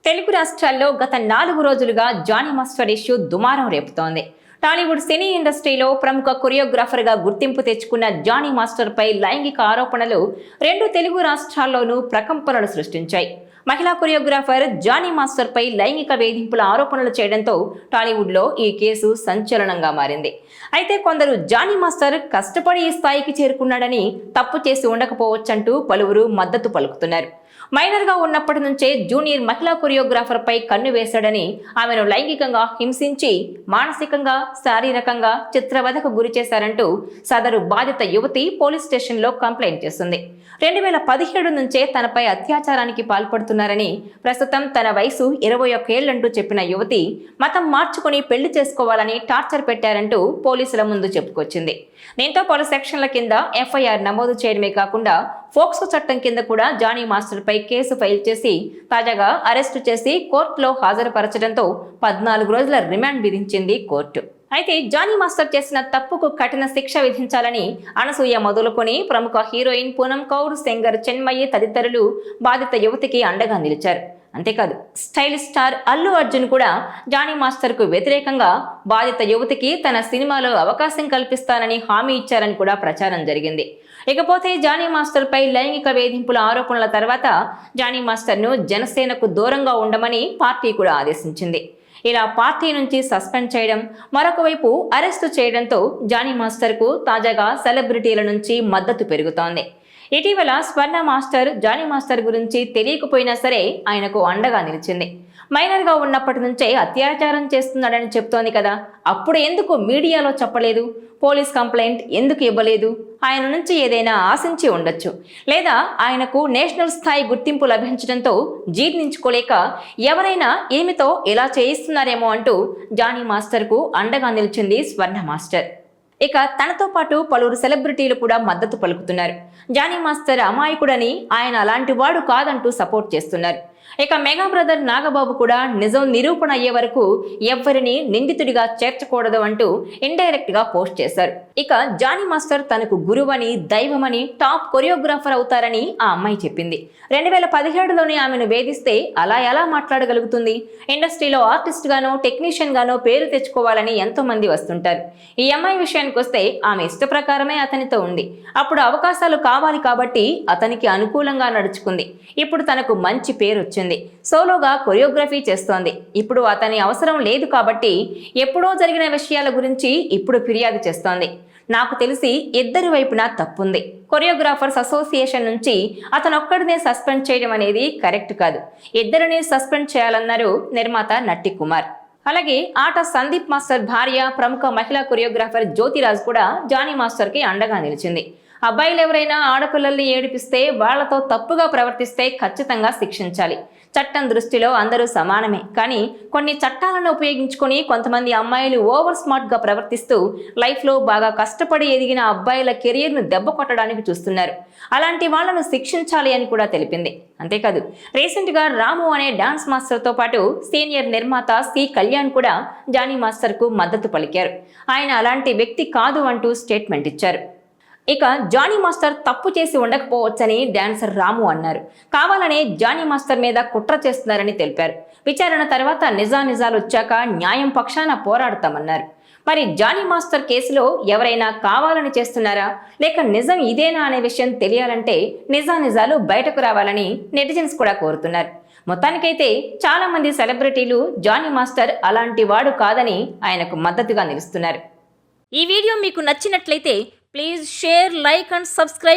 తెలుగు రాష్ట్రాల్లో గత 4 రోజులుగా జానీ మాస్టర్ ఇష్యూ దుమారం రేపుతోంది. టాలీవుడ్ సినీ ఇండస్ట్రీలో ప్రముఖ కొరియోగ్రాఫర్గా గుర్తింపు తెచ్చుకున్న జానీ మాస్టర్ పై లైంగిక ఆరోపణలు 2 తెలుగు రాష్ట్రాల్లోనూ ప్రకంపనలు సృష్టించాయి. మహిళా కొరియోగ్రాఫర్ జానీ మాస్టర్ పై లైంగిక వేధింపుల ఆరోపణలు చేయడంతో టాలీవుడ్లో ఈ కేసు సంచలనంగా మారింది. అయితే కొందరు జానీ మాస్టర్ కష్టపడి ఈ స్థాయికి చేరుకున్నాడని, తప్పు చేసి ఉండకపోవచ్చంటూ పలువురు మద్దతు పలుకుతున్నారు. మైనర్గా ఉన్నప్పటి నుంచే జూనియర్ మహిళా కొరియోగ్రాఫర్ పై కన్ను వేశాడని, ఆమెను లైంగికంగా హింసించి మానసికంగా, శారీరకంగా చిత్రవధకు గురి చేశారంటూ సదరు బాధిత యువతి పోలీస్ స్టేషన్లో కంప్లైంట్ చేసింది. 2017 నుంచే తనపై అత్యాచారానికి పాల్పడుతున్నారని, ప్రస్తుతం తన వయసు 21 ఏళ్లంటూ చెప్పిన యువతి మతం మార్చుకుని పెళ్లి చేసుకోవాలని టార్చర్ పెట్టారంటూ పోలీసుల ముందు చెప్పుకొచ్చింది. దీంతో పలు సెక్షన్ల కింద ఎఫ్ఐఆర్ నమోదు చేయడమే కాకుండా ఫోక్సో చట్టం కింద కూడా జానీ మాస్టర్ పై కేసు ఫైల్ చేసి తాజాగా అరెస్టు చేసి కోర్టులో హాజరుపరచడంతో 14 రోజుల రిమాండ్ విధించింది కోర్టు. అయితే జానీ మాస్టర్ చేసిన తప్పుకు కఠిన శిక్ష విధించాలని అనసూయ మొదలుకొని ప్రముఖ హీరోయిన్ పూనం కౌర్, సింగర్ చిన్మయి తదితరులు బాధిత యువతికి అండగా నిలిచారు. అంతేకాదు, స్టైల్ స్టార్ అల్లు అర్జున్ కూడా జానీ మాస్టర్ కు వ్యతిరేకంగా బాధిత యువతికి తన సినిమాలో అవకాశం కల్పిస్తానని హామీ ఇచ్చారని కూడా ప్రచారం జరిగింది. ఇకపోతే జానీ మాస్టర్ పై లైంగిక వేధింపుల ఆరోపణల తర్వాత జానీ మాస్టర్ ను జనసేనకు దూరంగా ఉండమని పార్టీ కూడా ఆదేశించింది. ఇలా పార్టీ నుంచి సస్పెండ్ చేయడం, మరొక వైపు అరెస్టు చేయడంతో జానీ మాస్టర్ కు తాజాగా సెలబ్రిటీల నుంచి మద్దతు పెరుగుతోంది. ఇటీవల స్వర్ణ మాస్టర్ జానీ మాస్టర్ గురించి తెలియకపోయినా సరే ఆయనకు అండగా నిలిచింది. మైనర్గా ఉన్నప్పటి నుంచే అత్యాచారం చేస్తున్నాడని చెప్తోంది కదా, అప్పుడు ఎందుకు మీడియాలో చెప్పలేదు? పోలీస్ కంప్లైంట్ ఎందుకు ఇవ్వలేదు? ఆయన నుంచి ఏదైనా ఆశించి ఉండొచ్చు, లేదా ఆయనకు నేషనల్ స్థాయి గుర్తింపు లభించడంతో జీర్ణించుకోలేక ఎవరైనా ఈమెతో ఇలా చేయిస్తున్నారేమో అంటూ జానీ మాస్టర్కు అండగా నిలిచింది స్వర్ణ మాస్టర్. ఇక తనతో పాటు పలువురు సెలబ్రిటీలు కూడా మద్దతు పలుకుతున్నారు. జానీ మాస్టర్ అమాయకుడని, ఆయన అలాంటి వాడు కాదంటూ సపోర్ట్ చేస్తున్నారు. ఇక మెగా బ్రదర్ నాగబాబు కూడా నిజం నిరూపణ అయ్యే వరకు ఎవ్వరిని నిందితుడిగా చేర్చకూడదు అంటూ ఇండైరెక్ట్ గా పోస్ట్ చేశారు. ఇక జానీ మాస్టర్ తనకు గురువని, దైవమని, టాప్ కొరియోగ్రాఫర్ అవుతారని ఆ అమ్మాయి చెప్పింది. 2017లోనే ఆమెను వేధిస్తే అలా ఎలా మాట్లాడగలుగుతుంది? ఇండస్ట్రీలో ఆర్టిస్ట్ గానో, టెక్నీషియన్ గానో పేరు తెచ్చుకోవాలని ఎంతో మంది వస్తుంటారు. ఈ అమ్మాయి విషయానికి వస్తే ఆమె ఇష్ట ప్రకారమే అతనితో ఉంది. అప్పుడు అవకాశాలు కావాలి కాబట్టి అతనికి అనుకూలంగా నడుచుకుంది. ఇప్పుడు తనకు మంచి పేరు వచ్చింది. సోలోగా కొరియోగ్రఫీ చేస్తోంది. ఇప్పుడు అతని అవసరం లేదు కాబట్టి ఎప్పుడో జరిగిన విషయాల గురించి ఇప్పుడు ఫిర్యాదు చేస్తోంది. నాకు తెలిసి ఇద్దరి వైపున తప్పుంది. కొరియోగ్రాఫర్స్ అసోసియేషన్ నుంచి అతనొక్కడినే సస్పెండ్ చేయడం అనేది కరెక్ట్ కాదు. ఇద్దరిని సస్పెండ్ చేయాలన్నారు నిర్మాత నట్టి కుమార్. అలాగే ఆట సందీప్ మాస్టర్ భార్య, ప్రముఖ మహిళా కొరియోగ్రాఫర్ జ్యోతిరాజ్ కూడా జానీ మాస్టర్ కి అండగా నిలిచింది. అబ్బాయిలు ఎవరైనా ఆడపిల్లల్ని ఏడిపిస్తే, వాళ్లతో తప్పుగా ప్రవర్తిస్తే ఖచ్చితంగా శిక్షించాలి. చట్టం దృష్టిలో అందరూ సమానమే, కానీ కొన్ని చట్టాలను ఉపయోగించుకొని కొంతమంది అమ్మాయిలు ఓవర్ స్మార్ట్ గా ప్రవర్తిస్తూ లైఫ్లో బాగా కష్టపడి ఎదిగిన అబ్బాయిల కెరియర్ను దెబ్బ కొట్టడానికి చూస్తున్నారు. అలాంటి వాళ్లను శిక్షించాలి అని కూడా తెలిపింది. అంతేకాదు, రీసెంట్ గా రాము అనే డాన్స్ మాస్టర్ తో పాటు సీనియర్ నిర్మాత సి కళ్యాణ్ కూడా జానీ మాస్టర్ కు మద్దతు పలికారు. ఆయన అలాంటి వ్యక్తి కాదు అంటూ స్టేట్మెంట్ ఇచ్చారు. ఇక జానీ మాస్టర్ తప్పు చేసి ఉండకపోవచ్చని డాన్సర్ రాము అన్నారు. కావాలనే జానీ మాస్టర్ మీద కుట్ర చేస్తున్నారని తెలిపారు. విచారణ తర్వాత నిజాలు వచ్చాక న్యాయం పక్షాన పోరాడతామన్నారు. మరి జానీ మాస్టర్ కేసులో ఎవరైనా కావాలని చేస్తున్నారా, లేక నిజం ఇదేనా అనే విషయం తెలియాలంటే నిజాలు బయటకు రావాలని నెటిజన్స్ కూడా కోరుతున్నారు. మొత్తానికైతే చాలా మంది సెలబ్రిటీలు జానీ మాస్టర్ అలాంటి వాడు కాదని ఆయనకు మద్దతుగా నిలుస్తున్నారు. ఈ వీడియో మీకు నచ్చినట్లయితే please share, like and subscribe.